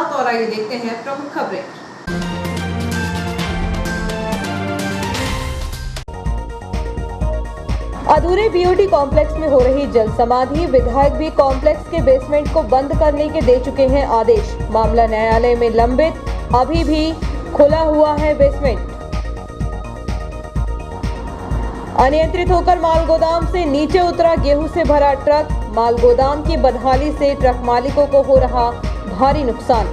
साथ और आइए देखते हैं प्रमुख खबरें। अधूरे बीओटी कॉम्प्लेक्स में हो रही जल समाधि, विधायक भी कॉम्प्लेक्स के बेसमेंट को बंद करने के दे चुके हैं आदेश। मामला न्यायालय में लंबित, अभी भी खुला हुआ है बेसमेंट। अनियंत्रित होकर माल गोदाम से नीचे उतरा गेहूं से भरा ट्रक, माल गोदाम की बदहाली से ट्रक मालिकों को हो रहा भारी नुकसान।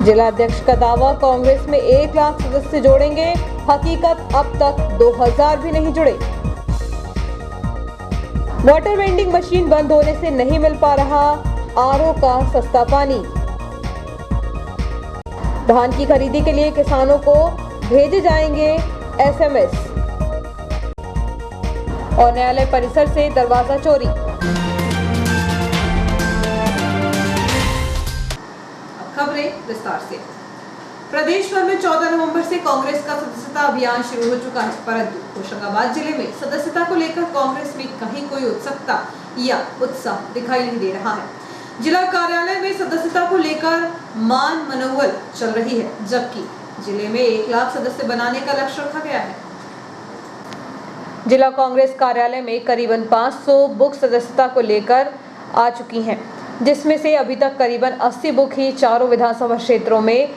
जिला अध्यक्ष का दावा, कांग्रेस में 1 लाख सदस्य जोड़ेंगे, हकीकत अब तक 2000 भी नहीं जुड़े। वाटर वेंडिंग मशीन बंद होने से नहीं मिल पा रहा आरओ का सस्ता पानी। धान की खरीदी के लिए किसानों को भेजे जाएंगे एसएमएस। और न्यायालय परिसर से दरवाजा चोरी। खबरें विस्तार से। प्रदेश भर में 14 नवंबर से कांग्रेस का सदस्यता अभियान शुरू हो चुका है, परंतु होशंगाबाद जिले में सदस्यता को लेकर कांग्रेस में कहीं कोई उत्सुकता या उत्साह दिखाई नहीं दे रहा है। जिला कार्यालय में सदस्यता को लेकर मान मनोवल चल रही है, जबकि जिले में 1 लाख सदस्य बनाने का लक्ष्य रखा गया है। जिला कांग्रेस कार्यालय में करीबन 500 बुक सदस्यता को लेकर आ चुकी हैं, जिसमें से अभी तक करीबन 80 बुक ही चारों विधानसभा क्षेत्रों में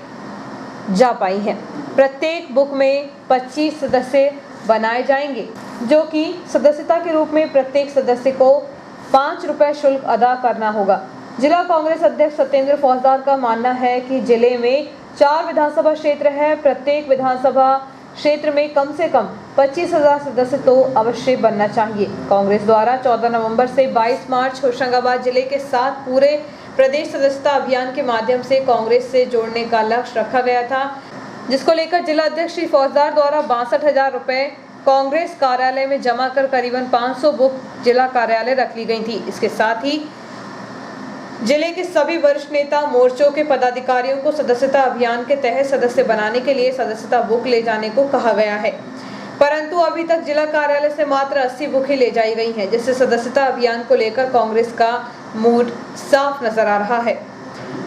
जा पाई हैं। प्रत्येक बुक में 25 सदस्य बनाए जाएंगे, जो कि सदस्यता के रूप में प्रत्येक सदस्य को 5 रुपए शुल्क अदा करना होगा। जिला कांग्रेस अध्यक्ष सत्येंद्र फौजदार का मानना है कि जिले में 4 विधानसभा क्षेत्र है, प्रत्येक विधानसभा क्षेत्र में कम से कम 25,000 सदस्य तो अवश्य बनना चाहिए। कांग्रेस द्वारा 14 नवंबर से 22 मार्च होशंगाबाद जिले के साथ पूरे प्रदेश सदस्यता अभियान के माध्यम से कांग्रेस से जोड़ने का लक्ष्य रखा गया था, जिसको लेकर जिला अध्यक्ष श्री फौजदार द्वारा 62,000 रुपए कांग्रेस कार्यालय में जमा कर करीबन 500 बुक जिला कार्यालय रख ली गई थी। इसके साथ ही जिले के सभी वरिष्ठ नेता मोर्चों के पदाधिकारियों को सदस्यता अभियान के तहत सदस्य बनाने के लिए सदस्यता बुक ले जाने को कहा गया है, परंतु अभी तक जिला कार्यालय से मात्र 80 बुक ही ले जाई गई हैं, जिससे सदस्यता अभियान को लेकर कांग्रेस का मूड साफ नजर आ रहा है।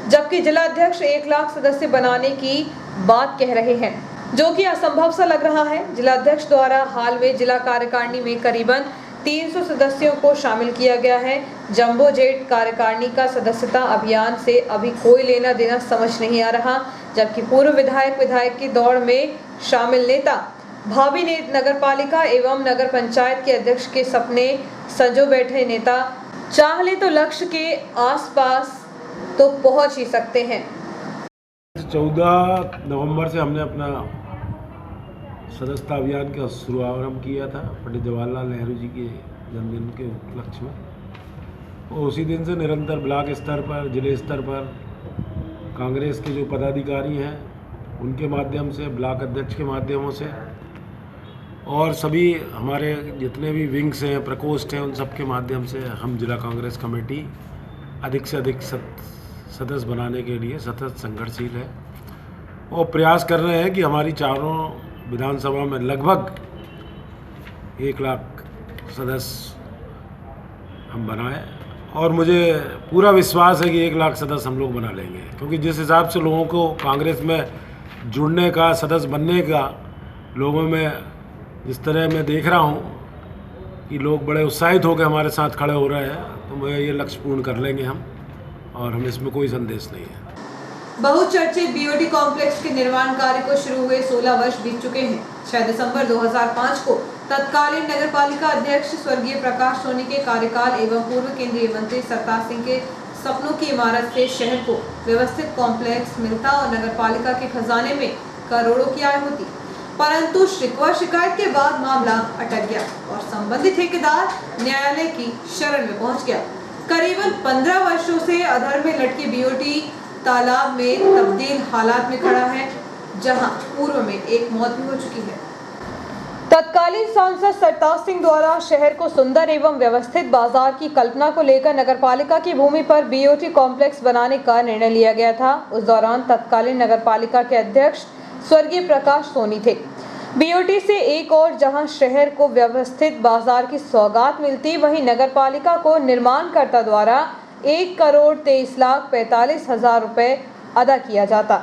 जबकि जिला अध्यक्ष 1 लाख सदस्य बनाने की बात कह रहे हैं, जो कि असंभव सा लग रहा है। जिला अध्यक्ष द्वारा हाल में जिला कार्यकारिणी में करीबन 300 सदस्यों को शामिल किया गया है। जंबो जेट कार्यकारिणी का सदस्यता अभियान से अभी कोई लेना देना समझ नहीं आ रहा, जबकि पूर्व विधायक की दौड़ में शामिल नेता भावी नगरपालिका एवं नगर पंचायत के अध्यक्ष के सपने संजो बैठे नेता चाह ले तो लक्ष्य के आसपास तो पहुंच ही सकते हैं। 14 नवंबर से हमने अपना सदस्यता अभियान का शुभारंभ किया था पंडित जवाहरलाल नेहरू जी के जन्मदिन के उपलक्ष्य में। और उसी दिन से निरंतर ब्लॉक स्तर पर, जिले स्तर पर कांग्रेस के जो पदाधिकारी हैं उनके माध्यम से, ब्लॉक अध्यक्ष के माध्यमों से और सभी हमारे जितने भी विंग्स हैं, प्रकोष्ठ हैं, उन सब के माध्यम से हम जिला कांग्रेस कमेटी अधिक से अधिक सदस्य बनाने के लिए सतत संघर्षशील है और प्रयास कर रहे हैं कि हमारी चारों विधानसभा में लगभग 1 लाख सदस्य हम बनाएं। और मुझे पूरा विश्वास है कि 1 लाख सदस्य हम लोग बना लेंगे, क्योंकि जिस हिसाब से लोगों को कांग्रेस में जुड़ने का, सदस्य बनने का लोगों में जिस तरह मैं देख रहा हूँ कि लोग बड़े उत्साहित होकर हमारे साथ खड़े हो रहे हैं, तो मुझे ये लक्ष्य पूर्ण कर लेंगे हम, और हम इसमें कोई संदेश नहीं है। बहुचर्चित बीओटी कॉम्प्लेक्स के निर्माण कार्य को शुरू हुए 16 वर्ष बीत चुके हैं। 6 दिसंबर 2005 को तत्कालीन नगरपालिका अध्यक्ष स्वर्गीय प्रकाश सोनी के कार्यकाल एवं पूर्व केंद्रीय मंत्री सरताज सिंह के सपनों की इमारत से शहर को व्यवस्थित कॉम्प्लेक्स मिलता और नगरपालिका के खजाने में करोड़ों की आय होती, परंतु शिकवा शिकायत के बाद मामला अटक गया और संबंधित ठेकेदार न्यायालय की शरण में पहुंच गया। करीबन 15 वर्षों से अधर में लटकी बीओटी तालाब में तब्दील हालात में खड़ा है, जहां पूर्व में एक मौत भी हो चुकी है। तत्कालीन सांसद सरताज सिंह द्वारा शहर को सुंदर एवं व्यवस्थित बाजार की कल्पना को लेकर नगरपालिका की भूमि पर बीओटी कॉम्प्लेक्स बनाने का निर्णय लिया गया था। उस दौरान तत्कालीन नगरपालिका के अध्यक्ष स्वर्गीय प्रकाश सोनी थे। बीओटी से एक और जहां शहर को व्यवस्थित बाजार की सौगात मिलती, वहीं नगरपालिका को निर्माणकर्ता द्वारा 1,23,45,000 रुपए अदा किया जाता।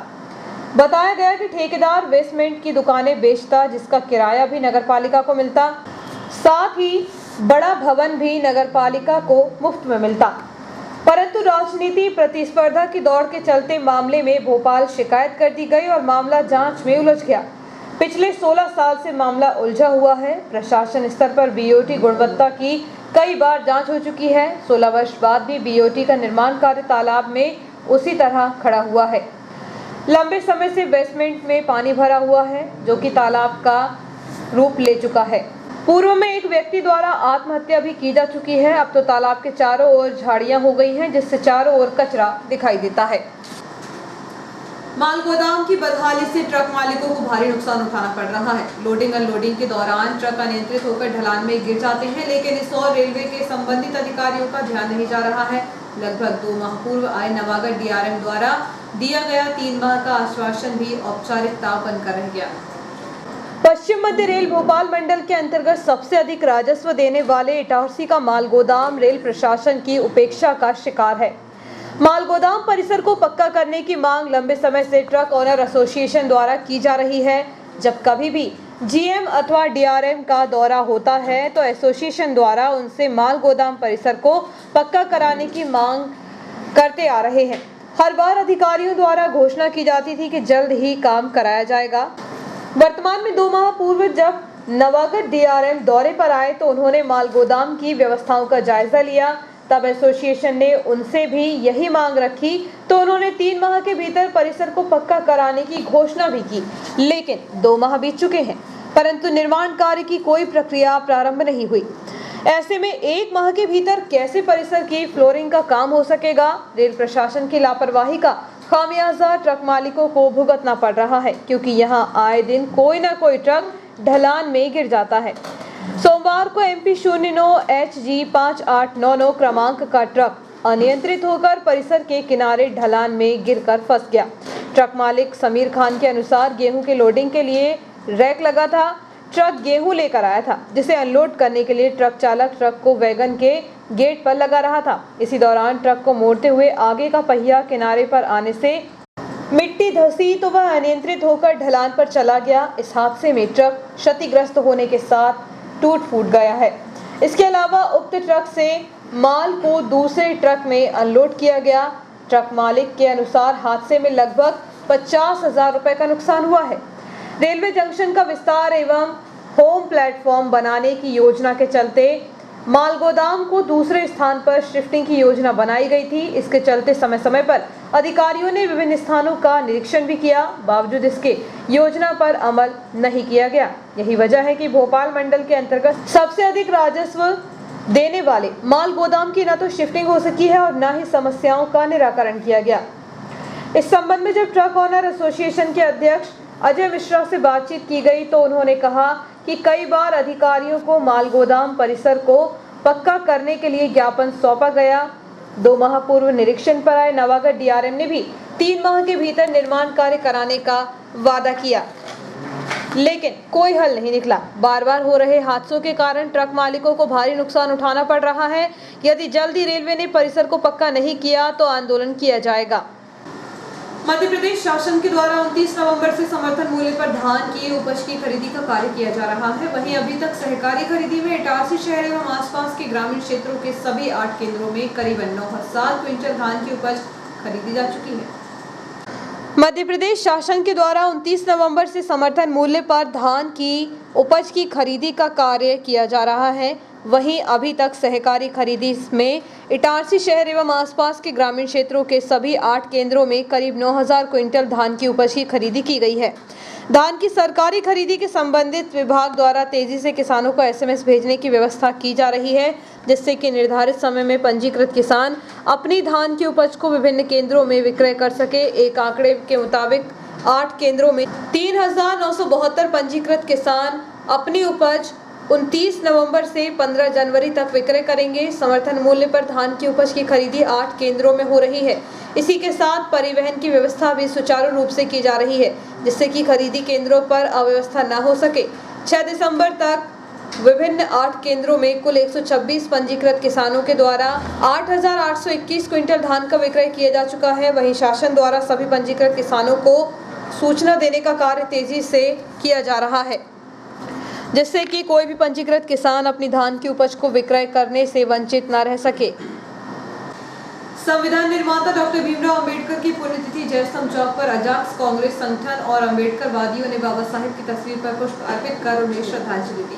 बताया गया कि ठेकेदार बेसमेंट की दुकानें बेचता, जिसका किराया भी नगरपालिका को मिलता, साथ ही बड़ा भवन भी नगरपालिका को मुफ्त में मिलता। परंतु राजनीति प्रतिस्पर्धा की दौड़ के चलते मामले में भोपाल शिकायत कर दी गई और मामला जांच में उलझ गया। पिछले 16 साल से मामला उलझा हुआ है। प्रशासन स्तर पर बीओटी गुणवत्ता की कई बार जांच हो चुकी है। 16 वर्ष बाद भी बीओटी का निर्माण कार्य तालाब में उसी तरह खड़ा हुआ है। लंबे समय से बेसमेंट में पानी भरा हुआ है, जो कि तालाब का रूप ले चुका है। पूर्व में एक व्यक्ति द्वारा आत्महत्या भी की जा चुकी है। अब तो तालाब के चारों ओर झाड़ियां हो गई हैं, जिससे चारों ओर कचरा दिखाई देता है। माल गोदाम की बदहाली से ट्रक मालिकों को भारी नुकसान उठाना पड़ रहा है। लोडिंग अनलोडिंग के दौरान ट्रक अनियंत्रित होकर ढलान में गिर जाते हैं, लेकिन इस ओर रेलवे के संबंधित अधिकारियों का ध्यान नहीं जा रहा है। लगभग 2 माह पूर्व आए नवागढ़ डीआरएम द्वारा दिया गया 3 माह का आश्वासन भी औपचारिकता बनकर रह गया। पश्चिम मध्य रेल भोपाल मंडल के अंतर्गत सबसे अधिक राजस्व देने वाले इटारसी का माल गोदाम रेल प्रशासन की उपेक्षा का शिकार है। माल गोदाम परिसर को पक्का करने की मांग लंबे समय से ट्रक ओनर एसोसिएशन द्वारा की जा रही है। जब कभी भी जीएम अथवा डीआरएम का दौरा होता है तो एसोसिएशन द्वारा उनसे माल गोदाम परिसर को पक्का कराने की मांग करते आ रहे हैं। हर बार अधिकारियों द्वारा घोषणा की जाती थी कि जल्द ही काम कराया जाएगा। वर्तमान में 2 माह पूर्व जब नवागढ़ डीआरएम दौरे पर आए तो उन्होंने माल गोदाम की व्यवस्थाओं का जायजा लिया। तब एसोसिएशन ने उनसे भी यही मांग रखी तो उन्होंने 3 माह के भीतर परिसर को पक्का कराने की घोषणा भी की, लेकिन 2 माह बीत चुके हैं, परंतु निर्माण कार्य की कोई प्रक्रिया प्रारंभ नहीं हुई। ऐसे में 1 माह के भीतर कैसे परिसर की फ्लोरिंग का काम हो सकेगा? रेल प्रशासन की लापरवाही का खामियाजा ट्रक मालिकों को भुगतना पड़ रहा है, क्योंकि यहां आए दिन कोई ना कोई ट्रक ढलान में गिर जाता है। सोमवार को MP 09HG 5899 क्रमांक का ट्रक अनियंत्रित होकर परिसर के किनारे ढलान में गिरकर फंस गया। ट्रक मालिक समीर खान के अनुसार गेहूं के लोडिंग के लिए रैक लगा था। ट्रक गेहूं लेकर आया था, जिसे अनलोड करने के लिए ट्रक चालक ट्रक को वैगन के गेट पर लगा रहा था। इसी दौरान ट्रक को मोड़ते हुए आगे का पहिया किनारे पर आने से मिट्टी धंसी तो वह अनियंत्रित होकर ढलान पर चला गया। इस हादसे में ट्रक क्षतिग्रस्त होने के साथ टूट फूट गया है। इसके अलावा उक्त ट्रक से माल को दूसरे ट्रक में अनलोड किया गया। ट्रक मालिक के अनुसार हादसे में लगभग 50,000 रुपए का नुकसान हुआ है। रेलवे जंक्शन का विस्तार एवं होम प्लेटफॉर्म बनाने की योजना के चलते माल गोदाम को दूसरे स्थान पर शिफ्टिंग की योजना बनाई गई थी। इसके चलते समय समय पर अधिकारियों ने विभिन्न स्थानों का निरीक्षण भी किया, बावजूद इसके योजना पर अमल नहीं किया गया। यही वजह है कि भोपाल मंडल के अंतर्गत सबसे अधिक राजस्व देने वाले माल गोदाम की न तो शिफ्टिंग हो सकी है और न ही समस्याओं का निराकरण किया गया। इस संबंध में जब ट्रक ओनर एसोसिएशन के अध्यक्ष अजय मिश्रा से बातचीत की गई तो उन्होंने कहा कि कई बार अधिकारियों को माल गोदाम परिसर को पक्का करने के लिए ज्ञापन सौंपा गया। 2 माह पूर्व निरीक्षण पर आए नवागढ़ डीआरएम ने भी 3 माह के भीतर निर्माण कार्य कराने का वादा किया, लेकिन कोई हल नहीं निकला। बार बार हो रहे हादसों के कारण ट्रक मालिकों को भारी नुकसान उठाना पड़ रहा है। यदि जल्दी रेलवे ने परिसर को पक्का नहीं किया तो आंदोलन किया जाएगा। मध्य प्रदेश शासन के द्वारा 29 नवंबर से समर्थन मूल्य पर धान की उपज की खरीदी का कार्य किया जा रहा है। वहीं अभी तक सहकारी खरीदी में इटारसी शहर एवं आसपास के ग्रामीण क्षेत्रों के सभी 8 केंद्रों में करीबन 9,000 क्विंटल धान की उपज खरीदी जा चुकी है। मध्य प्रदेश शासन के द्वारा 29 नवंबर से समर्थन मूल्य पर धान की उपज की खरीदी का कार्य किया जा रहा है। वहीं अभी तक सहकारी खरीदी में इटारसी शहर एवं आसपास के ग्रामीण क्षेत्रों के सभी 8 केंद्रों में करीब 9,000 क्विंटल धान की उपज की खरीदी की गई है। धान की सरकारी खरीदी के संबंधित विभाग द्वारा तेजी से किसानों को SMS भेजने की व्यवस्था की जा रही है, जिससे कि निर्धारित समय में पंजीकृत किसान अपनी धान की उपज को विभिन्न केंद्रों में विक्रय कर सके। एक आंकड़े के मुताबिक 8 केंद्रों में 3,972 पंजीकृत किसान अपनी उपज 29 नवंबर से 15 जनवरी तक विक्रय करेंगे। समर्थन मूल्य पर धान की उपज की खरीदी 8 केंद्रों में हो रही है। इसी के साथ परिवहन की व्यवस्था भी सुचारू रूप से की जा रही है, जिससे कि खरीदी केंद्रों पर अव्यवस्था न हो सके। 6 दिसंबर तक विभिन्न 8 केंद्रों में कुल 126 पंजीकृत किसानों के द्वारा 8,821 क्विंटल धान का विक्रय किया जा चुका है। वहीं शासन द्वारा सभी पंजीकृत किसानों को सूचना देने का कार्य तेजी से किया जा रहा है, जिससे कि कोई भी पंजीकृत किसान अपनी धान की उपज को विक्रय करने से वंचित न रह सके। संविधान निर्माता डॉक्टर भीमराव अंबेडकर की पुण्यतिथि जयस्तंभ चौक पर अजाक्स कांग्रेस संगठन और अंबेडकर वादियों ने बाबा साहेब की तस्वीर पर पुष्प अर्पित कर उन्हें श्रद्धांजलि दी।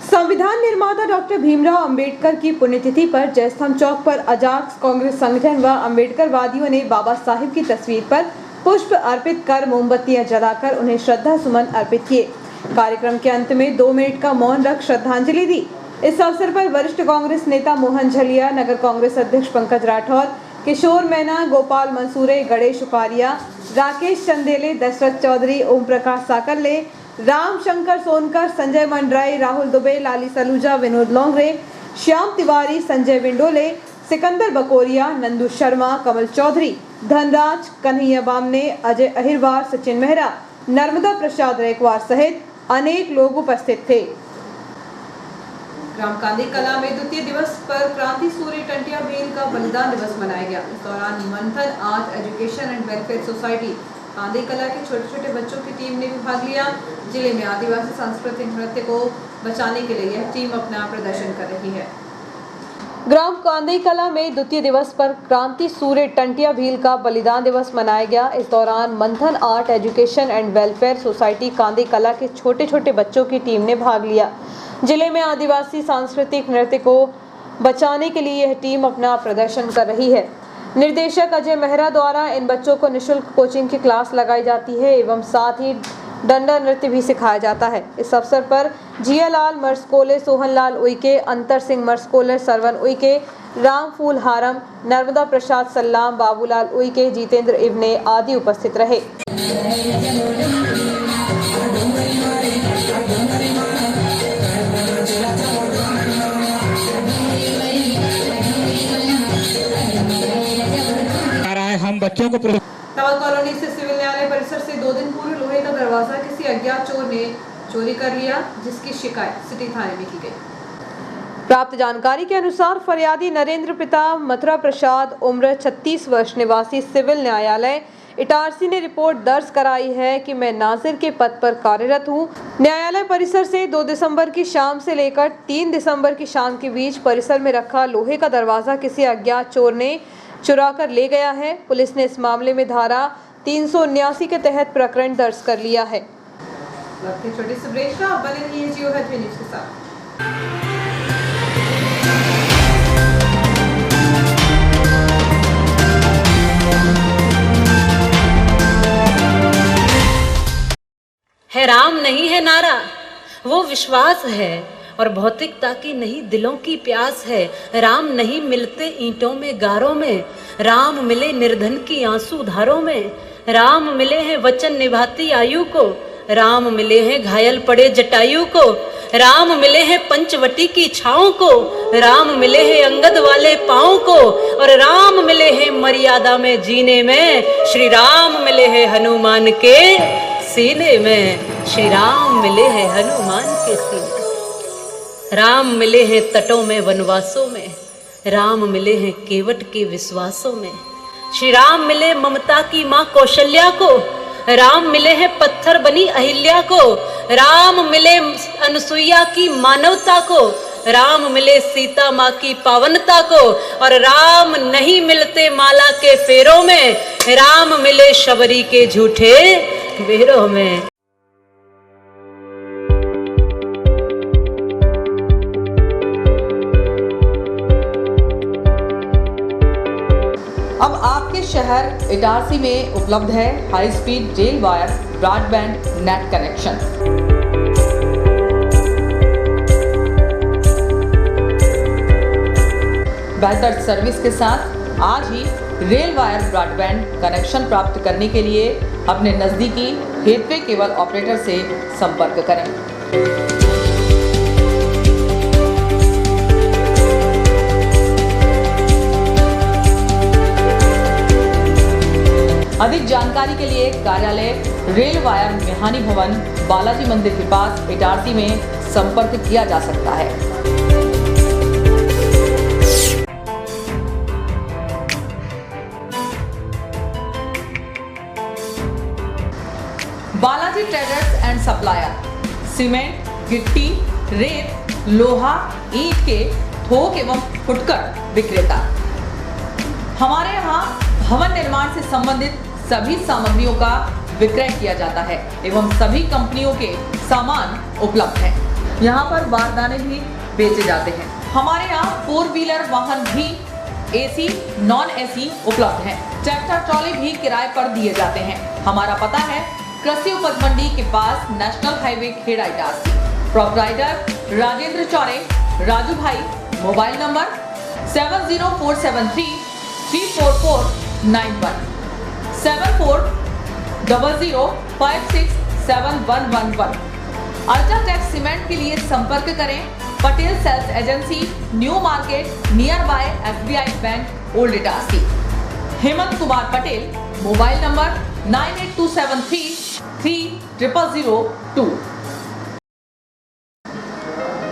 संविधान निर्माता डॉक्टर भीमराव अंबेडकर की पुण्यतिथि पर जयस्तंभ चौक पर अजाक्स कांग्रेस संगठन व अंबेडकर वादियों ने बाबा साहेब की तस्वीर पर पुष्प अर्पित कर मोमबत्तियां जलाकर उन्हें श्रद्धा सुमन अर्पित किए। कार्यक्रम के अंत में 2 मिनट का मौन रख श्रद्धांजलि दी। इस अवसर पर वरिष्ठ कांग्रेस नेता मोहन झलिया, नगर कांग्रेस अध्यक्ष पंकज राठौर, किशोर मैना, गोपाल मंसूरे, गणेश उपारिया, राकेश चंदेले, दशरथ चौधरी, ओम प्रकाश साकल्ले, राम शंकर सोनकर, संजय मंडराई, राहुल दुबे, लाली सलूजा, विनोद लोंगरे, श्याम तिवारी, संजय विंडोले, सिकंदर बकोरिया, नंदू शर्मा, कमल चौधरी, धनराज, कन्हैया बामने, अजय अहिरवार, सचिन मेहरा, नर्मदा प्रसाद रेकवार सहित अनेक लोग उपस्थित थे। ग्राम कांदी कला में द्वितीय दिवस पर क्रांति सूर्य टंटिया भील का बलिदान दिवस मनाया गया। इस दौरान मंथन art education and welfare society कांदी कला के छोटे छोटे बच्चों की टीम ने भी भाग लिया। जिले में आदिवासी सांस्कृतिक नृत्य को बचाने के लिए यह टीम अपना प्रदर्शन कर रही है। ग्राम कांदी कला में द्वितीय दिवस पर क्रांति सूर्य टंटिया भील का बलिदान दिवस मनाया गया। इस दौरान मंथन art education and welfare society कांदी कला के छोटे छोटे बच्चों की टीम ने भाग लिया। जिले में आदिवासी सांस्कृतिक नृत्य को बचाने के लिए यह टीम अपना प्रदर्शन कर रही है। निर्देशक अजय मेहरा द्वारा इन बच्चों को निःशुल्क कोचिंग की क्लास लगाई जाती है एवं साथ ही डंडा नृत्य भी सिखाया जाता है। इस अवसर पर जियालाल मर्सकोले, सोहनलाल उइके, अंतर सिंह मर्सकोले, सरवन उइके, रामफूल हारम, नर्मदा प्रसाद सल्लाम, बाबूलाल उइके, जितेंद्र इवने आदि उपस्थित रहे। हम बच्चों को तवा कॉलोनी से सिविल न्यायालय परिसर से 2 दिन पूर्व लोहे का दरवाजा किसी अज्ञात चोर ने चोरी कर लिया, जिसकी शिकायत सिटी थाने में की गई। प्राप्त जानकारी के अनुसार फरियादी नरेंद्र पिता मथुरा प्रसाद उम्र 36 वर्ष निवासी सिविल न्यायालय इटारसी ने रिपोर्ट दर्ज कराई है कि मैं नाजिर के पद पर कार्यरत हूं। न्यायालय परिसर से 2 दिसंबर की शाम से लेकर 3 दिसंबर की शाम के बीच परिसर में रखा लोहे का दरवाजा किसी अज्ञात चोर ने चुरा कर ले गया है। पुलिस ने इस मामले में धारा 379 के तहत प्रकरण दर्ज कर लिया है। छोटी सी ब्रेक का बने रहिए जियो हेल्थ न्यूज़ के साथ। है राम नहीं है नारा, वो विश्वास है और भौतिकता की नहीं दिलों की प्यास है। राम नहीं मिलते ईंटों में गारों में, राम मिले निर्धन की आंसू धारों में। राम मिले हैं वचन निभाती आयु को, राम मिले हैं घायल पड़े जटायु को। राम मिले हैं पंचवटी की छाओं को, राम मिले हैं अंगद वाले पाँव को। और राम मिले हैं मर्यादा में जीने में, श्री राम मिले हैं हनुमान के सीने में। श्री राम मिले हैं हनुमान के सीने। राम मिले हैं तटों में वनवासों में, राम मिले हैं केवट के विश्वासों में। श्री राम मिले ममता की माँ कौशल्या को, राम मिले हैं पत्थर बनी अहिल्या को। राम मिले अनसुईया की मानवता को, राम मिले सीता माँ की पावनता को। और राम नहीं मिलते माला के फेरों में, राम मिले शबरी के झूठे बेरों में। अब आपके शहर इटारसी में उपलब्ध है high speed rail wire broadband net connection. बेहतर सर्विस के साथ आज ही रेल वायर ब्रॉडबैंड कनेक्शन प्राप्त करने के लिए अपने नज़दीकी हेटवे केबल ऑपरेटर से संपर्क करें। अधिक जानकारी के लिए कार्यालय रेल वायर मेहानी भवन बालाजी मंदिर के पास इटारसी में संपर्क किया जा सकता है। Balaji traders and supplier cement, गिट्टी, रेत, लोहा, ईंट के थोक एवं फुटकर विक्रेता। हमारे यहाँ भवन निर्माण से संबंधित सभी सामग्रियों का विक्रय किया जाता है एवं सभी कंपनियों के सामान उपलब्ध हैं। यहाँ पर बारदाने भी बेचे जाते हैं। हमारे यहाँ 4 व्हीलर वाहन भी एसी, नॉन एसी उपलब्ध हैं। ट्रैक्टर ट्रॉली भी किराए पर दिए जाते हैं। हमारा पता है कृषि उपज मंडी के पास national highway Kheda Itarsi. Proprietor Rajendra Chaure, Raju भाई। Mobile number 70473 34491 7400567111। अल्ट्राटेक सीमेंट के लिए संपर्क करें Patel sales agency, new market, near by SBI bank, old Itarsi. Hemant Kumar Patel. Mobile number 98273 3002।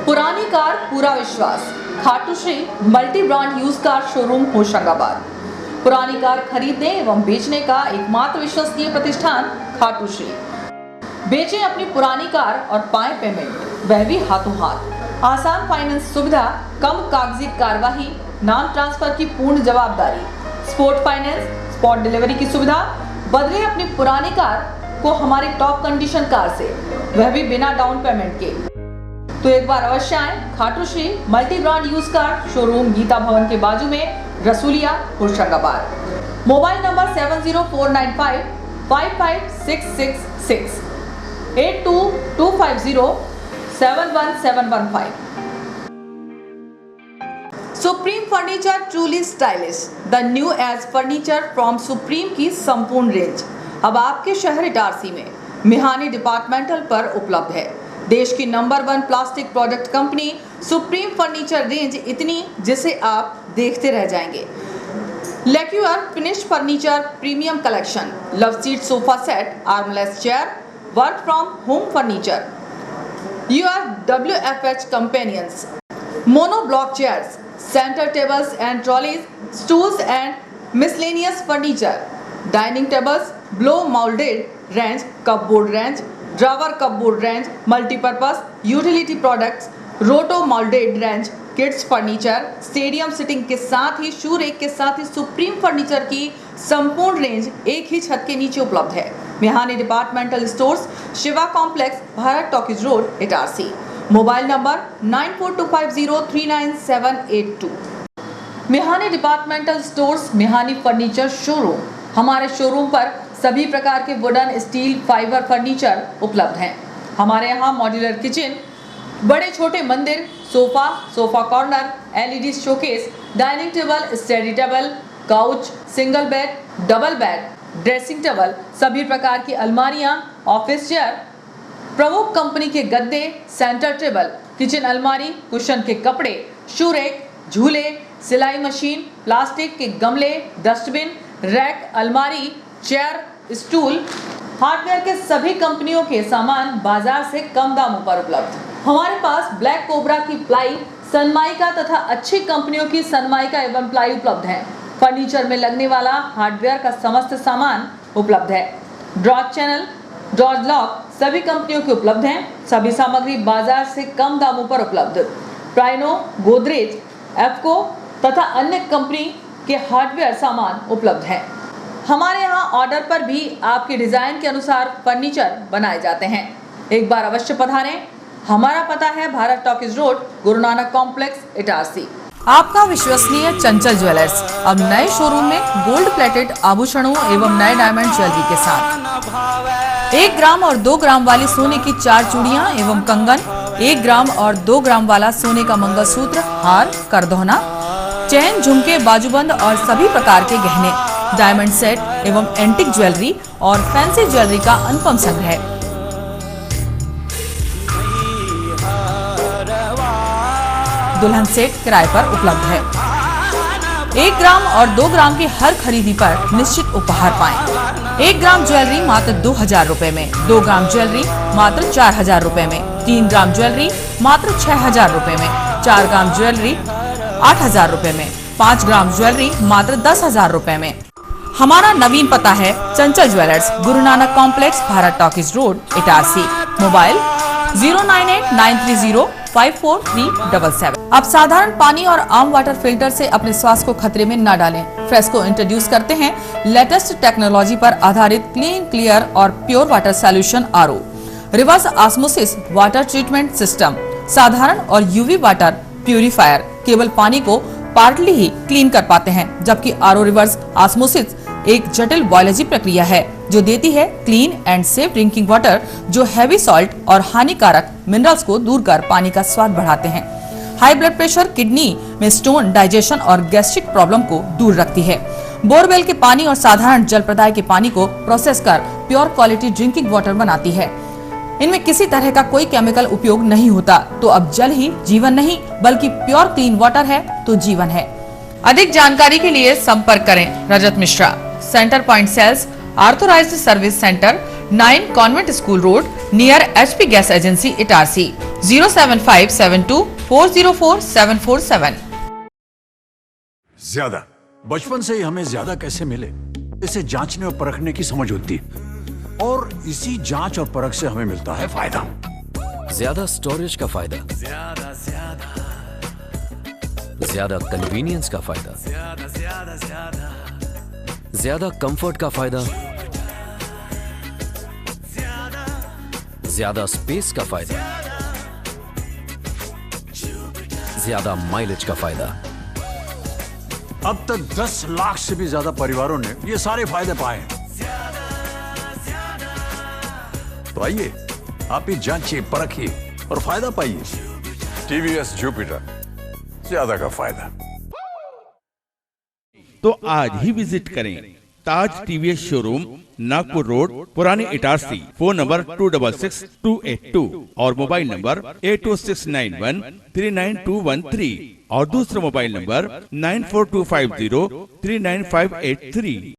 पुरानी कार पूरा विश्वास, Khatu Shri multi brand use car showroom Hoshangabad. पुरानी कार खरीदने एवं बेचने का एकमात्र विश्वसनीय प्रतिष्ठान खाटू श्री। बेचें अपनी पुरानी कार और पाएं पेमेंट, वह भी हाथों हाथ। आसान फाइनेंस सुविधा, कम कागजी कार्यवाही, नाम ट्रांसफर की पूर्ण जवाबदारी, स्पोर्ट फाइनेंस, स्पॉट डिलीवरी की सुविधा। बदले अपनी पुरानी कार को हमारी टॉप कंडीशन कार से, वह भी बिना डाउन पेमेंट के। तो एक बार अवश्य आएं Khatu Shri multi brand use car showroom, Geeta Bhavan के बाजू में, Rasulia, Hoshangabad. Mobile number 70495 55666 82250 71715। Supreme furniture truly stylish, the new age furniture from Supreme की संपूर्ण रेंज अब आपके शहर इटारसी में मिहानी डिपार्टमेंटल पर उपलब्ध है। देश की number 1 plastic product company supreme furniture range इतनी जिसे आप देखते रह जाएंगे। Lacquer finish furniture premium collection, love seat sofa set, armless chair, work from home furniture, your WFH companions, mono block chairs, centre tables and trolleys, stools and miscellaneous furniture, dining tables, blow moulded range, cupboard range, drawer cupboard range, multipurpose utility products, roto moulded range, kids furniture, stadium seating के साथ ही शू rake के साथ ही supreme furniture की संपूर्ण range एक ही छत के नीचे उपलब्ध है। Mihani departmental stores, Shiva complex, Bharat talkies road, Itarsi. Mobile number 9425039782। Mihani departmental stores, Mihani furniture showroom. हमारे शोरूम पर सभी प्रकार के वुडन, स्टील, फाइबर फर्नीचर उपलब्ध हैं। हमारे यहाँ मॉड्यूलर किचन, बड़े छोटे मंदिर, sofa, sofa corner, LED showcase, dining table, study table, couch, single bed, double bed, dressing table, सभी प्रकार की अलमारियां, ऑफिस चेयर, प्रमुख कंपनी के गद्दे, सेंटर टेबल, किचन अलमारी, कुशन के कपड़े, शू रेक, झूले, सिलाई मशीन, प्लास्टिक के गमले, डस्टबिन, रैक, अलमारी, चेयर, स्टूल, हार्डवेयर के सभी कंपनियों के सामान बाजार से कम दामों पर उपलब्ध। हमारे पास ब्लैक कोबरा की प्लाई, सनमाइका तथा अच्छी कंपनियों की सनमाइका एवं प्लाई उपलब्ध है। फर्नीचर में लगने वाला हार्डवेयर का समस्त सामान उपलब्ध है। ड्रॉज चैनल, ड्रॉज लॉक सभी कंपनियों के उपलब्ध हैं। सभी सामग्री बाजार से कम दामों पर उपलब्ध। प्राइनो, गोदरेज, एफको तथा अन्य कंपनी के हार्डवेयर सामान उपलब्ध है। हमारे यहाँ ऑर्डर पर भी आपके डिजाइन के अनुसार फर्नीचर बनाए जाते हैं। एक बार अवश्य पधारें। हमारा पता है Bharat talkies road, Guru Nanak complex, Itarsi. आपका विश्वसनीय चंचल ज्वेलर्स अब नए शोरूम में गोल्ड प्लेटेड आभूषणों एवं नए डायमंड ज्वेलरी के साथ 1 ग्राम और 2 ग्राम वाली सोने की 4 चूड़ियां एवं कंगन, 1 ग्राम और 2 ग्राम वाला सोने का मंगलसूत्र, हार, करदौना, चैन, झुमके, बाजूबंद और सभी प्रकार के गहने, डायमंड सेट एवं एंटिक ज्वेलरी और फैंसी ज्वेलरी का अनुपम संग्रह। दुल्हन सेट किराए पर उपलब्ध है। 1 ग्राम और 2 ग्राम की हर खरीदी पर निश्चित उपहार पाएं। 1 ग्राम ज्वेलरी मात्र 2000 रुपए में, 2 ग्राम ज्वेलरी मात्र 4000 रुपए में। 3 ग्राम ज्वेलरी मात्र 6,000 रुपए में, 4 ग्राम ज्वेलरी 8,000 रुपए में, 5 ग्राम ज्वेलरी मात्र 10,000 रुपए में। हमारा नवीन पता है चंचल jewellers, Guru Nanak complex, Bharat talkies road, Itarsi. Mobile 09893054377। अब साधारण पानी और आम वाटर फिल्टर से अपने स्वास्थ्य को खतरे में न डालें। फ्रेस्को इंट्रोड्यूस करते हैं लेटेस्ट टेक्नोलॉजी पर आधारित क्लीन, क्लियर और pure water solution RO, reverse osmosis water treatment system, साधारण और यूवी वाटर प्यूरिफायर केवल पानी को पार्टली ही क्लीन कर पाते हैं, जबकि आरओ रिवर्स ऑस्मोसिस एक जटिल बायोलॉजी प्रक्रिया है जो देती है clean and safe drinking water, जो हैवी सॉल्ट और हानिकारक मिनरल्स को दूर कर पानी का स्वाद बढ़ाते हैं। हाई ब्लड प्रेशर, किडनी में स्टोन, डाइजेशन और गैस्ट्रिक प्रॉब्लम को दूर रखती है। बोरवेल के पानी और साधारण जल प्रदाय के पानी को प्रोसेस कर प्योर क्वालिटी ड्रिंकिंग वाटर बनाती है। इनमें किसी तरह का कोई केमिकल उपयोग नहीं होता। तो अब जल ही जीवन नहीं बल्कि प्योर क्लीन वाटर है तो जीवन है। अधिक जानकारी के लिए संपर्क करें Rajat Mishra, centre point sales, authorised service centre, 9 convent school road, near HP gas agency, Itarsi. 07572404747। ज्यादा बचपन से ही हमें ज्यादा कैसे मिले, इसे जांचने और परखने की समझ होती है, और इसी जांच और परख से हमें मिलता है फायदा। ज्यादा स्टोरेज का फायदा, ज्यादा कन्वीनियंस का फायदा, ज्यादा कंफर्ट का फायदा, ज्यादा स्पेस का फायदा, ज्यादा माइलेज का फायदा। अब तक 10 लाख से भी ज्यादा परिवारों ने ये सारे फायदे पाए हैं। तो आइए आप भी जांचिए, परखिए और फायदा पाइए। TVS जुपिटर, ज्यादा का फायदा। तो आज ही विजिट करें ताज TVS शोरूम, नागपुर रोड, पुराने इटारसी। फोन नंबर 266282 और मोबाइल नंबर 80691399213 और दूसरा मोबाइल नंबर 9425039583।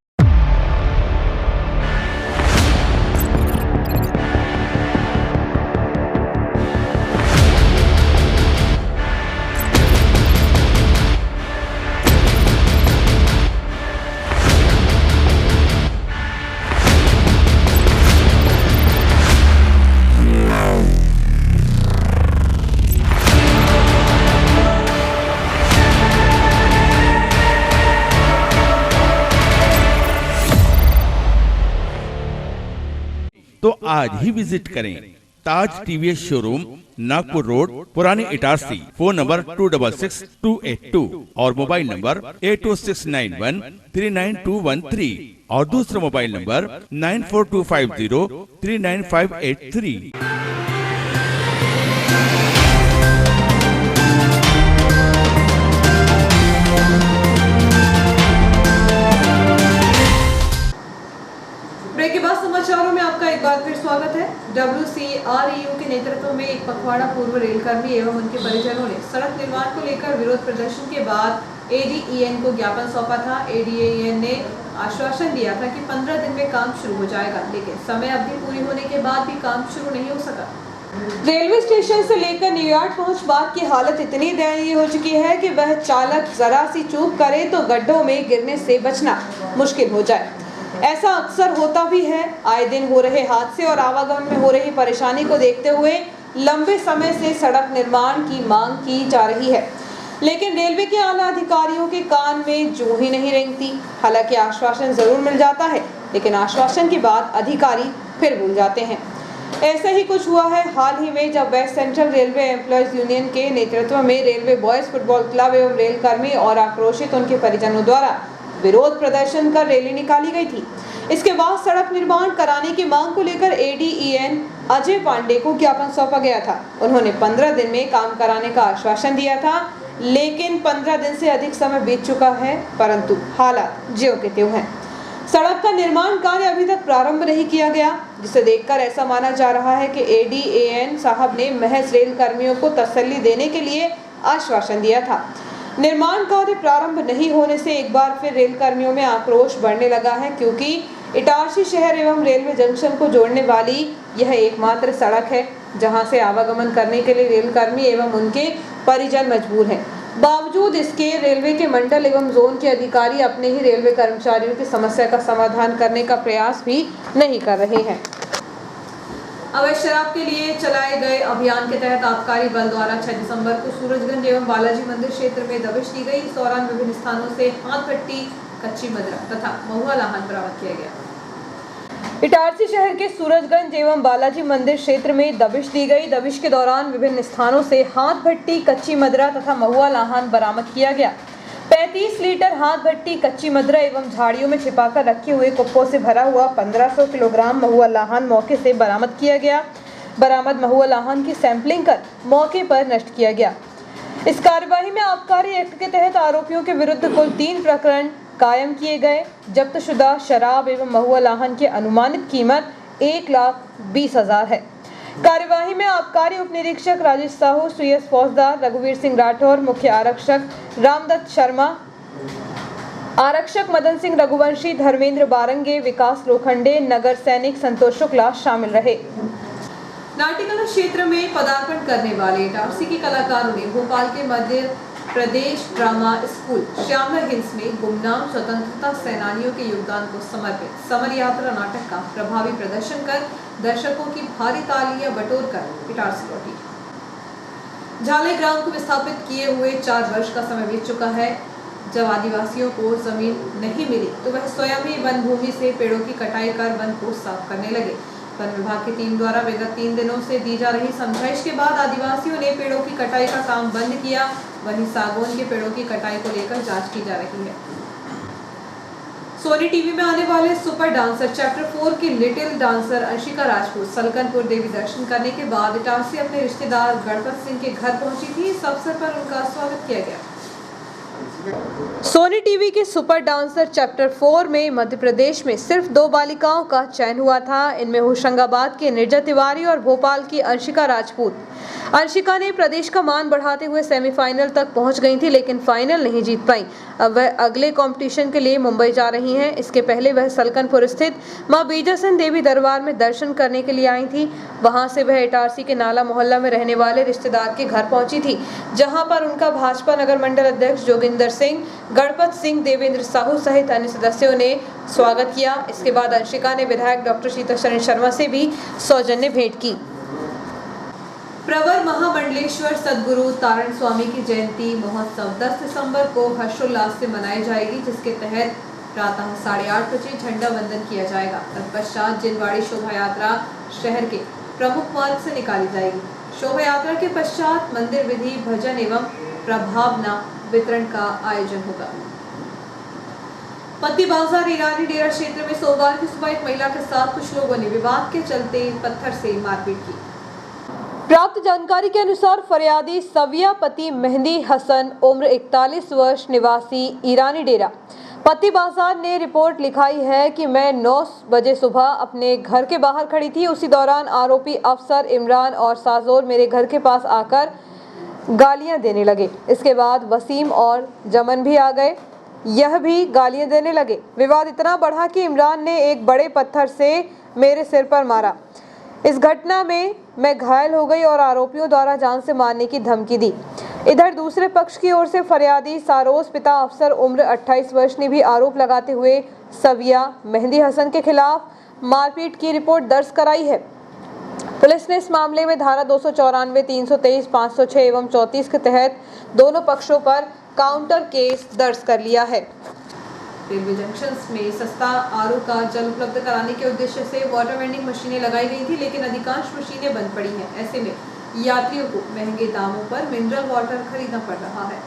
तो आज ही विजिट करें ताज TVS शोरूम, नागपुर रोड, पुराने इटारसी। फोन नंबर 266282 और मोबाइल नंबर 80691399213 और दूसरा मोबाइल नंबर 9425039583। ब्रेक के बाद समाचारों में आपका एक बार फिर स्वागत है। WCREU के नेतृत्व में एक पखवाड़ा पूर्व रेलकर्मी एवं उनके परिजनों ने सड़क निर्माण को लेकर विरोध प्रदर्शन के बाद ADEN को ज्ञापन सौंपा था। ADEN ने आश्वासन दिया था कि 15 दिन में काम शुरू हो जाएगा, लेकिन समय अवधि पूरी होने के बाद भी काम शुरू नहीं हो सका। रेलवे स्टेशन से लेकर न्यूयॉर्क पहुंच बाग की हालत इतनी दयनीय हो चुकी है कि वह चालक जरा सी चूक करे तो गड्ढों में गिरने से बचना मुश्किल हो जाए। ऐसा अक्सर होता भी है। आए दिन हो रहे हादसे और आवागमन में हो रही परेशानी को देखते हुए लंबे समय से सड़क निर्माण की मांग की जा रही है, लेकिन रेलवे के आला अधिकारियों के कान में जूं ही नहीं रेंगती। हालांकि आश्वासन जरूर मिल जाता है, लेकिन आश्वासन के बाद अधिकारी फिर भूल जाते हैं। ऐसा ही कुछ हुआ है हाल ही में, जब west central railway employees union के नेतृत्व में रेलवे बॉयज फुटबॉल क्लब एवं रेलकर्मी और आक्रोशित उनके परिजनों द्वारा विरोध प्रदर्शन कर रैली निकाली गई थी। इसके बाद सड़क निर्माण कराने की मांग को लेकर ADEN अजय पांडे को ज्ञापन सौंपा गया था। उन्होंने 15 दिन में काम कराने का आश्वासन दिया था, लेकिन 15 दिन से अधिक समय बीत चुका है, परंतु हालात ज्यों के त्यों हैं। सड़क का निर्माण कार्य अभी तक प्रारंभ नहीं किया गया, जिसे देखकर ऐसा माना जा रहा है कि ADEN साहब ने महज रेल कर्मियों को तसल्ली देने के लिए आश्वासन दिया था। निर्माण कार्य प्रारंभ नहीं होने से एक बार फिर रेल कर्मियों में आक्रोश बढ़ने लगा है, क्योंकि इटारसी शहर एवं रेलवे जंक्शन को जोड़ने वाली यह एकमात्र सड़क है जहां से आवागमन करने के लिए रेलकर्मी एवं उनके परिजन मजबूर हैं। बावजूद इसके रेलवे के मंडल एवं जोन के अधिकारी अपने ही रेलवे कर्मचारियों की समस्या का समाधान करने का प्रयास भी नहीं कर रहे हैं। अवैध शराब के लिए चलाए गए अभियान के तहत आबकारी बल द्वारा 6 दिसंबर को सूरजगंज एवं बालाजी मंदिर क्षेत्र में दबिश दी गई। इस दौरान विभिन्न स्थानों से हाथ भट्टी, कच्ची मदिरा तथा महुआ लाहन बरामद किया गया। इटारसी शहर के सूरजगंज एवं बालाजी मंदिर क्षेत्र में दबिश दी गई। दबिश के दौरान विभिन्न स्थानों से हाथ भट्टी, कच्ची मदिरा तथा महुआ लाहन बरामद किया गया। 35 लीटर हाथ भट्टी, कच्ची मदिरा एवं झाड़ियों में छिपाकर रखे हुए कुप्पों से भरा हुआ 1500 किलोग्राम महुआ लाहन मौके से बरामद किया गया। बरामद महुआ लाहन की सैंपलिंग कर मौके पर नष्ट किया गया। इस कार्यवाही में आबकारी एक्ट के तहत आरोपियों के विरुद्ध कुल 3 प्रकरण कायम किए गए। जब्तशुदा शराब एवं महुआ लाहन की अनुमानित कीमत 1,20,000 है। कार्यवाही में आबकारी उप निरीक्षक राजेश साहू, सुयस फौजदार, रघुवीर सिंह राठौर, मुख्य आरक्षक रामदत्त शर्मा, आरक्षक मदन सिंह रघुवंशी, धर्मेंद्र बारंगे, विकास लोखंडे, नगर सैनिक संतोष शुक्ला शामिल रहे। नाट्यकला क्षेत्र में पदार्पण करने वाले इटारसी के कलाकारों ने भोपाल के Madhya Pradesh drama school Shyamala hills में गुमनाम स्वतंत्रता सेनानियों के योगदान को समर्पित समर यात्रा नाटक का प्रभावी प्रदर्शन कर दर्शकों की भारी तालियां बटोरकर इटारसी लौटी। झाले ग्राम को विस्थापित किए हुए 4 वर्ष का समय बीत चुका है। जब आदिवासियों को जमीन नहीं मिली तो वह स्वयं ही वन भूमि से पेड़ों की कटाई कर वन को साफ करने लगे। वन विभाग की टीम द्वारा विगत 3 दिनों से दी जा रही समझाइश के बाद आदिवासियों ने पेड़ों की कटाई का काम बंद किया। वहीं सागौन के पेड़ों की कटाई को लेकर जांच की जा रही है। सोनी टीवी में आने वाले सुपर डांसर चैप्टर 4 की लिटिल डांसर अंशिका राजपूत सलकनपुर देवी दर्शन करने के बाद इटारसी अपने रिश्तेदार गणपत सिंह के घर पहुंची थी। इस अवसर पर उनका स्वागत किया गया। सोनी टीवी के सुपर डांसर चैप्टर 4 में मध्य प्रदेश में सिर्फ 2 बालिकाओं का चयन हुआ था। इनमें होशंगाबाद के निर्जा तिवारी और भोपाल की अंशिका राजपूत। अंशिका ने प्रदेश का मान बढ़ाते हुए सेमीफाइनल तक पहुंच गई थी, लेकिन फाइनल नहीं जीत पाई। अब वह अगले कंपटीशन के लिए मुंबई जा रही हैं। इसके पहले वह सलकनपुर स्थित मां बीजासन देवी दरबार में दर्शन करने के लिए आई थी। वहां से वह इटारसी के नाला मोहल्ला में रहने वाले रिश्तेदार के घर पहुंची थी, जहां पर उनका भाजपा नगर मंडल अध्यक्ष जोगिंदर सिंह, गणपत सिंह, देवेंद्र साहू सहित अन्य सदस्यों ने स्वागत किया। इसके बाद अंशिका ने विधायक डॉक्टर शीतल शर्मा से भी सौजन्य भेंट की। प्रवर महामंडलेश्वर सद्गुरु तारण स्वामी की जयंती महोत्सव 10 दिसंबर को हर्षोल्लास से मनाई जाएगी, जिसके तहत प्रातः 8:30 बजे झंडा वंदन किया जाएगा। तत्पश्चात जिनवाड़ी शोभा यात्रा शहर के प्रमुख मार्ग से निकाली जाएगी। शोभा यात्रा के पश्चात मंदिर विधि, भजन एवं प्रभावना वितरण का आयोजन होगा। पत्ती बाजार ईरानी डेरा क्षेत्र में सोमवार की सुबह एक महिला के साथ कुछ लोगों ने विवाद के चलते पत्थर से मारपीट की। प्राप्त जानकारी के अनुसार फरियादी सविया पति मेहंदी हसन उम्र 41 वर्ष निवासी ईरानी डेरा पत्ती बाजार ने रिपोर्ट लिखाई है कि मैं 9 बजे सुबह अपने घर के बाहर खड़ी थी। उसी दौरान आरोपी अफसर इमरान और साजोर मेरे घर के पास आकर गालियां देने लगे। इसके बाद वसीम और जमन भी आ गए, यह भी गालियां देने लगे। विवाद इतना बढ़ा कि इमरान ने एक बड़े पत्थर से मेरे सिर पर मारा। इस घटना में मैं घायल हो गई और आरोपियों द्वारा जान से मारने की धमकी दी। इधर दूसरे पक्ष की ओर से फरियादी सारोस पिता अफसर उम्र 28 वर्ष ने भी आरोप लगाते हुए सविया मेहंदी हसन के खिलाफ मारपीट की रिपोर्ट दर्ज कराई है। पुलिस ने इस मामले में धारा 294, 323, 506 एवं 34 के तहत दोनों पक्षों पर काउंटर केस दर्ज कर लिया है। रेलवे जंक्शंस में सस्ता आरओ का जल उपलब्ध कराने के उद्देश्य से वाटर वेंडिंग मशीनें लगाई गई थी, लेकिन अधिकांश मशीनें बंद पड़ी हैं। ऐसे में यात्रियों को महंगे दामों पर मिनरल वाटर खरीदना पड़ रहा है।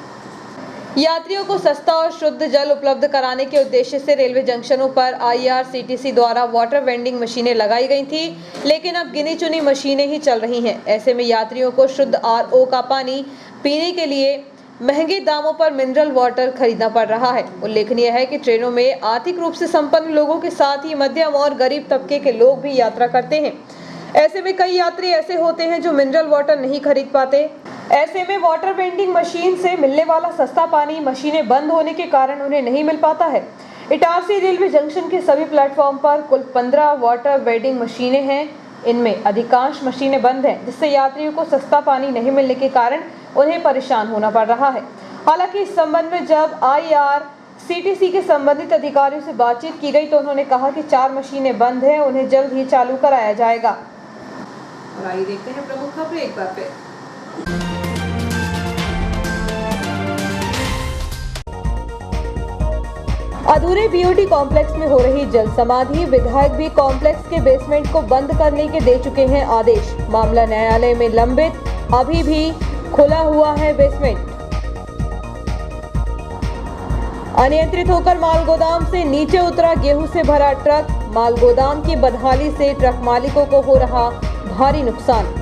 यात्रियों को सस्ता और शुद्ध जल उपलब्ध कराने के उद्देश्य से रेलवे जंक्शनों पर IRCTC द्वारा वाटर वेंडिंग मशीनें लगाई गई थी, लेकिन अब गिनी चुनी मशीनें ही चल रही हैं। ऐसे में यात्रियों को शुद्ध RO का पानी पीने के लिए महंगे दामों पर मिनरल वाटर खरीदना पड़ रहा है। उल्लेखनीय है कि ट्रेनों में आर्थिक रूप से संपन्न लोगों के साथ ही मध्यम और गरीब तबके के लोग भी यात्रा करते हैं। ऐसे में कई यात्री ऐसे होते हैं जो मिनरल वाटर नहीं खरीद पाते। ऐसे में वाटर वेंडिंग मशीन से मिलने वाला सस्ता पानी मशीनें बंद होने के कारण उन्हें नहीं मिल पाता है। इटारसी रेलवे जंक्शन के सभी प्लेटफॉर्म पर कुल 15 वाटर वेडिंग मशीनें हैं। इनमें अधिकांश मशीनें बंद हैं, जिससे यात्रियों को सस्ता पानी नहीं मिलने के कारण उन्हें परेशान होना पड़ रहा है। हालांकि इस संबंध में जब IRCTC के संबंधित अधिकारियों से बातचीत की गई तो उन्होंने कहा कि 4 मशीनें बंद हैं, उन्हें जल्द ही चालू कराया जाएगा। और आइए देखते हैं प्रमुख खबरें एक बार फिर। अधूरे BOT कॉम्प्लेक्स में हो रही जल समाधि। विधायक भी कॉम्प्लेक्स के बेसमेंट को बंद करने के दे चुके हैं आदेश। मामला न्यायालय में लंबित, अभी भी खुला हुआ है बेसमेंट। अनियंत्रित होकर माल गोदाम से नीचे उतरा गेहूं से भरा ट्रक। माल गोदाम की बदहाली से ट्रक मालिकों को हो रहा भारी नुकसान।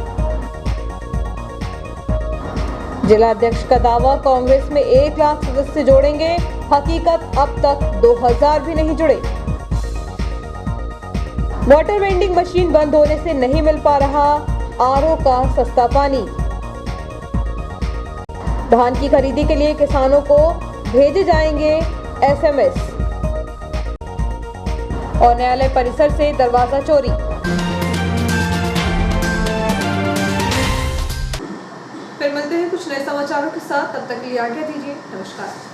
जिला अध्यक्ष का दावा, कांग्रेस में 1 लाख सदस्य जोड़ेंगे। हकीकत अब तक 2000 भी नहीं जुड़े। वाटर वेंडिंग मशीन बंद होने से नहीं मिल पा रहा RO का सस्ता पानी। धान की खरीदी के लिए किसानों को भेजे जाएंगे SMS। और न्यायालय परिसर से दरवाजा चोरी। फिर मिलते हैं कुछ नए समाचारों के साथ, तब तक के लिए आज्ञा दीजिए। नमस्कार।